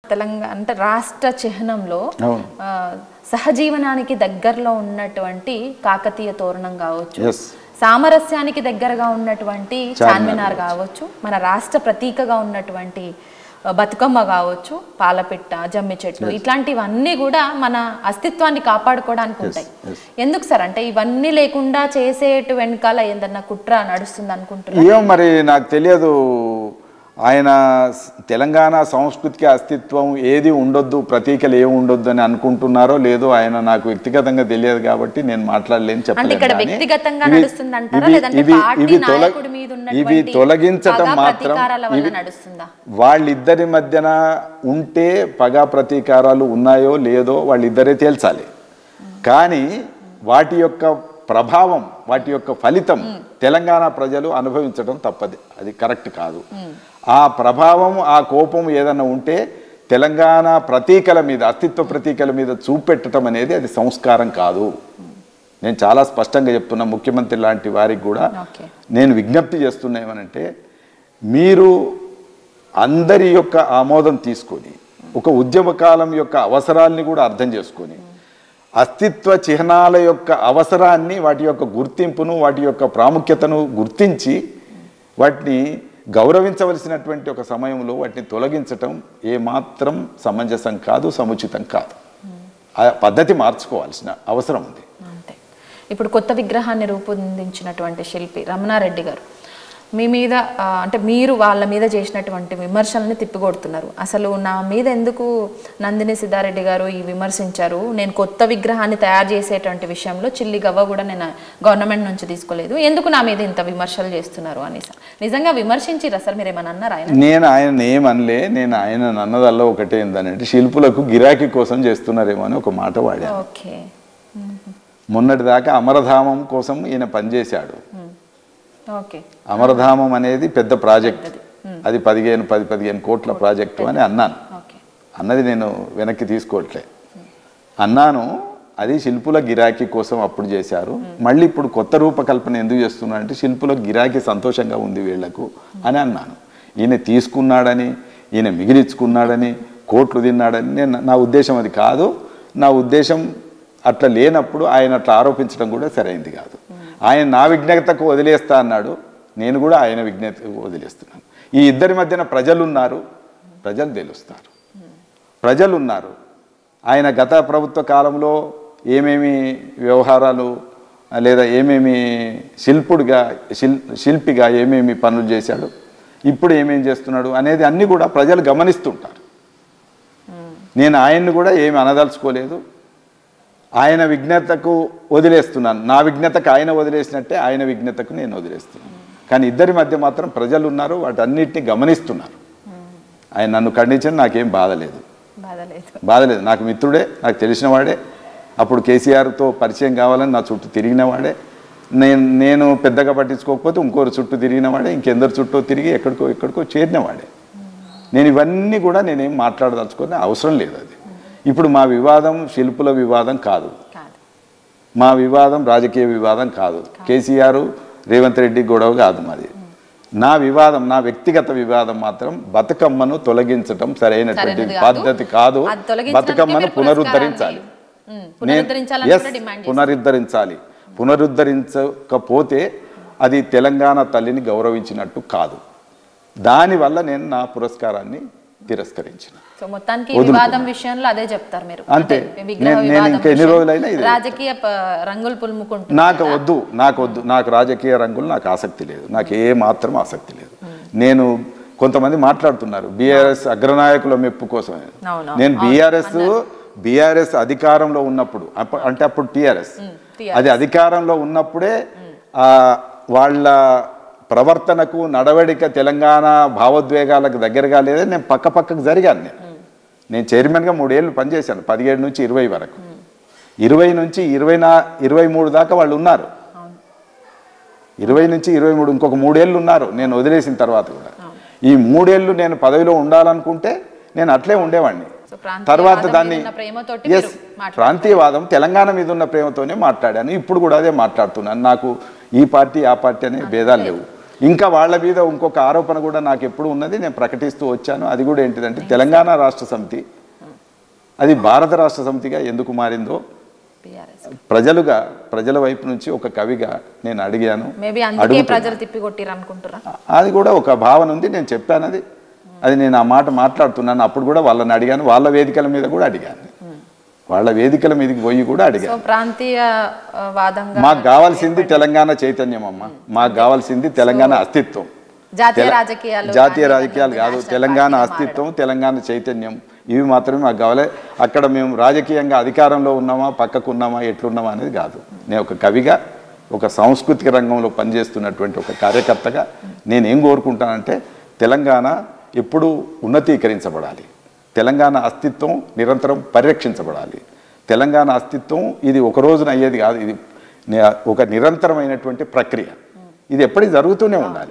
తెలంగాణ అంటే రాష్ట్ర చిహ్నంలో సహజీవనానికి దగ్గరలో ఉన్నటువంటి కాకతీయ తోరణం కావచ్చు, సామరస్యానికి దగ్గరగా ఉన్నటువంటి చార్మినార్ కావచ్చు, మన రాష్ట్ర ప్రతీకగా ఉన్నటువంటి బతుకమ్మ కావచ్చు, పాలపిట్ట, జమ్మి చెట్లు, ఇట్లాంటివన్నీ కూడా మన అస్తిత్వాన్ని కాపాడుకోవడానికి ఉంటాయి. ఎందుకు సార్ అంటే ఇవన్నీ లేకుండా చేసేటు వెనకాల ఏదన్నా కుట్ర నడుస్తుంది అనుకుంటున్నారు? ఏమో మరి నాకు తెలియదు. ఆయన తెలంగాణ సంస్కృతికి అస్తిత్వం ఏది ఉండొద్దు, ప్రతీకలు ఏమి ఉండొద్దు అని అనుకుంటున్నారో లేదో ఆయన నాకు వ్యక్తిగతంగా తెలియదు కాబట్టి నేను మాట్లాడలేను, చెప్పలేను. ఇవి తొలగించటం మాత్రం వాళ్ళిద్దరి మధ్యన ఉంటే పగా ప్రతీకారాలు ఉన్నాయో లేదో వాళ్ళిద్దరే తేల్చాలి. కానీ వాటి యొక్క ప్రభావం, వాటి యొక్క ఫలితం తెలంగాణ ప్రజలు అనుభవించడం తప్పది, అది కరెక్ట్ కాదు. ఆ ప్రభావం, ఆ కోపం ఏదన్నా ఉంటే తెలంగాణ ప్రతీకల మీద, అస్తిత్వ ప్రతీకల మీద చూపెట్టడం అనేది అది సంస్కారం కాదు. నేను చాలా స్పష్టంగా చెప్తున్నా. ముఖ్యమంత్రి లాంటి వారికి కూడా నేను విజ్ఞప్తి చేస్తున్నా ఏమనంటే, మీరు అందరి యొక్క ఆమోదం తీసుకొని ఒక ఉద్యమకాలం యొక్క అవసరాల్ని కూడా అర్థం చేసుకొని అస్తిత్వ చిహ్నాల యొక్క అవసరాన్ని, వాటి యొక్క గుర్తింపును, వాటి యొక్క ప్రాముఖ్యతను గుర్తించి వాటిని గౌరవించవలసినటువంటి ఒక సమయంలో వాటిని తొలగించటం ఏమాత్రం సమంజసం కాదు, సముచితం కాదు. ఆ పద్ధతి మార్చుకోవాల్సిన అవసరం ఉంది. ఇప్పుడు కొత్త విగ్రహాన్ని రూపొందించినటువంటి శిల్పి రమణారెడ్డి గారు మీ మీద అంటే మీరు వాళ్ళ మీద చేసినటువంటి విమర్శల్ని తిప్పికొడుతున్నారు. అసలు నా మీద ఎందుకు నందిని సిద్ధారెడ్డి గారు ఈ విమర్శించారు, నేను కొత్త విగ్రహాన్ని తయారు చేసేటువంటి విషయంలో చిల్లి గవ్వ కూడా నేను గవర్నమెంట్ నుంచి తీసుకోలేదు, ఎందుకు నా మీద ఇంత విమర్శలు చేస్తున్నారు అని సార్ నిజంగా విమర్శించిరా సార్? మీరు ఏమన్నా అన్నారు? నేను ఆయన ఏమనలే. నేను ఆయన అన్నదల్లా ఒకటే ఏంటంటే శిల్పులకు గిరాకీ కోసం చేస్తున్నారేమో అని ఒక మాట వాడా. ఓకే, మొన్నటిదాకా అమరధామం కోసం ఈయన పనిచేశాడు. అమరధామం అనేది పెద్ద ప్రాజెక్ట్, అది 10-15 కోట్ల ప్రాజెక్టు అని అన్నాను. అన్నది నేను వెనక్కి తీసుకోవట్లే అన్నాను. అది శిల్పుల గిరాకీ కోసం అప్పుడు చేశారు. మళ్ళీ ఇప్పుడు కొత్త రూపకల్పన ఎందుకు చేస్తున్నా అంటే శిల్పుల గిరాకీ సంతోషంగా ఉంది వీళ్లకు అని అన్నాను. ఈయన తీసుకున్నాడని, ఈయన మిగిలించుకున్నాడని, కోట్లు తిన్నాడని నా ఉద్దేశం అది కాదు. నా ఉద్దేశం అట్లా లేనప్పుడు ఆయన అట్లా ఆరోపించడం కూడా సరైంది కాదు. ఆయన నా విజ్ఞతకు వదిలేస్తా అన్నాడు, నేను కూడా ఆయన విజ్ఞతకు వదిలేస్తున్నాను. ఈ ఇద్దరి మధ్యన ప్రజలున్నారు, ప్రజలు తెలుస్తారు, ప్రజలున్నారు. ఆయన గత ప్రభుత్వ కాలంలో ఏమేమి వ్యవహారాలు లేదా ఏమేమి శిల్పిగా ఏమేమి పనులు చేశాడు, ఇప్పుడు ఏమేమి చేస్తున్నాడు అనేది అన్నీ కూడా ప్రజలు గమనిస్తుంటారు. నేను ఆయన్ని కూడా ఏమి అనదలుచుకోలేదు, ఆయన విజ్ఞతకు వదిలేస్తున్నాను. నా విజ్ఞతకు ఆయన వదిలేసినట్టే ఆయన విజ్ఞతకు నేను వదిలేస్తున్నాను. కానీ ఇద్దరి మధ్య మాత్రం ప్రజలు ఉన్నారు, వాటన్నిటిని గమనిస్తున్నారు. ఆయన నన్ను ఖండించని నాకేం బాధలేదు. నాకు మిత్రుడే, నాకు తెలిసిన వాడే, అప్పుడు కేసీఆర్తో పరిచయం కావాలని నా చుట్టూ తిరిగినవాడే. నేను పెద్దగా పట్టించుకోకపోతే ఇంకోరు చుట్టూ తిరిగినవాడే, ఇంకెందరు చుట్టూ తిరిగి ఎక్కడికో చేరినవాడే. నేను ఇవన్నీ కూడా నేనేం మాట్లాడదలుచుకునే అవసరం లేదు. అది ఇప్పుడు మా వివాదం శిల్పుల వివాదం కాదు, మా వివాదం రాజకీయ వివాదం కాదు, కేసీఆర్ రేవంత్ రెడ్డి గొడవ కాదు మాది. నా వివాదం, నా వ్యక్తిగత వివాదం మాత్రం బతుకమ్మను తొలగించడం సరైనటువంటి పద్ధతి కాదు. బతుకమ్మను పునరుద్ధరించాలి, పునరుద్ధరించకపోతే అది తెలంగాణ తల్లిని గౌరవించినట్టు కాదు. దానివల్ల నేను నా పురస్కారాన్ని తిరస్కరించిన. అంతే. నేను ఇంకా ఎన్ని రోజులైనా నాకు వద్దు, నాకు రాజకీయ రంగులు నాకు ఆసక్తి లేదు, నాకు ఏ మాత్రం ఆసక్తి లేదు. నేను కొంతమంది మాట్లాడుతున్నారు బీఆర్ఎస్ అగ్రనాయకుల మెప్పు కోసమే. నేను బీఆర్ఎస్ అధికారంలో ఉన్నప్పుడు, అంటే అప్పుడు టీఆర్ఎస్ అది అధికారంలో ఉన్నప్పుడే వాళ్ళ ప్రవర్తనకు నడవడిక తెలంగాణ భావోద్వేగాలకు దగ్గరగా లేదని నేను పక్కకు జరిగాను. నేను చైర్మన్గా 3 ఏళ్ళు పనిచేశాను, 17 నుంచి 20 వరకు. 20 నుంచి 23 దాకా వాళ్ళు ఉన్నారు. 20 నుంచి 23 ఇంకొక 3 ఏళ్ళు ఉన్నారు నేను వదిలేసిన తర్వాత కూడా. ఈ 3 ఏళ్ళు నేను పదవిలో ఉండాలనుకుంటే నేను అట్లే ఉండేవాడిని. తర్వాత దాన్ని ప్రాంతీయవాదం తెలంగాణ మీద ఉన్న ప్రేమతోనే మాట్లాడాను, ఇప్పుడు కూడా అదే మాట్లాడుతున్నాను. నాకు ఈ పార్టీ ఆ పార్టీ అనే భేదాలు లేవు. ఇంకా వాళ్ళ మీద ఇంకొక ఆరోపణ కూడా నాకు ఎప్పుడు ఉన్నది, నేను ప్రకటిస్తూ వచ్చాను. అది కూడా ఏంటిదంటే తెలంగాణ రాష్ట్ర సమితి అది భారత రాష్ట్ర సమితిగా ఎందుకు మారిందో ప్రజల వైపు నుంచి ఒక కవిగా నేను అడిగాను. అది కూడా ఒక భావన ఉంది, నేను చెప్పాను. అది నేను ఆ మాట మాట్లాడుతున్నాను. అప్పుడు కూడా వాళ్ళని అడిగాను, వాళ్ళ వేదికల మీద కూడా అడిగాను, వాళ్ళ వేదికల మీదకి పోయి కూడా అడిగాను. మాకు కావాల్సింది తెలంగాణ చైతన్యం అమ్మ, మాకు కావాల్సింది తెలంగాణ అస్తిత్వం, జాతీయ రాజకీయాలు కాదు, తెలంగాణ అస్తిత్వం, తెలంగాణ చైతన్యం, ఇవి మాత్రమే మాకు కావాలి. అక్కడ మేము రాజకీయంగా అధికారంలో ఉన్నామా, పక్కకు ఉన్నామా, ఎట్లున్నామా అనేది కాదు. నేను ఒక కవిగా, ఒక సాంస్కృతిక రంగంలో పనిచేస్తున్నటువంటి ఒక కార్యకర్తగా నేనేం కోరుకుంటానంటే తెలంగాణ ఎప్పుడూ ఉన్నతీకరించబడాలి, తెలంగాణ అస్తిత్వం నిరంతరం పరిరక్షించబడాలి. తెలంగాణ అస్తిత్వం ఇది ఒక రోజున అయ్యేది కాదు, ఇది ఒక నిరంతరమైనటువంటి ప్రక్రియ, ఇది ఎప్పటికీ జరుగుతూనే ఉండాలి.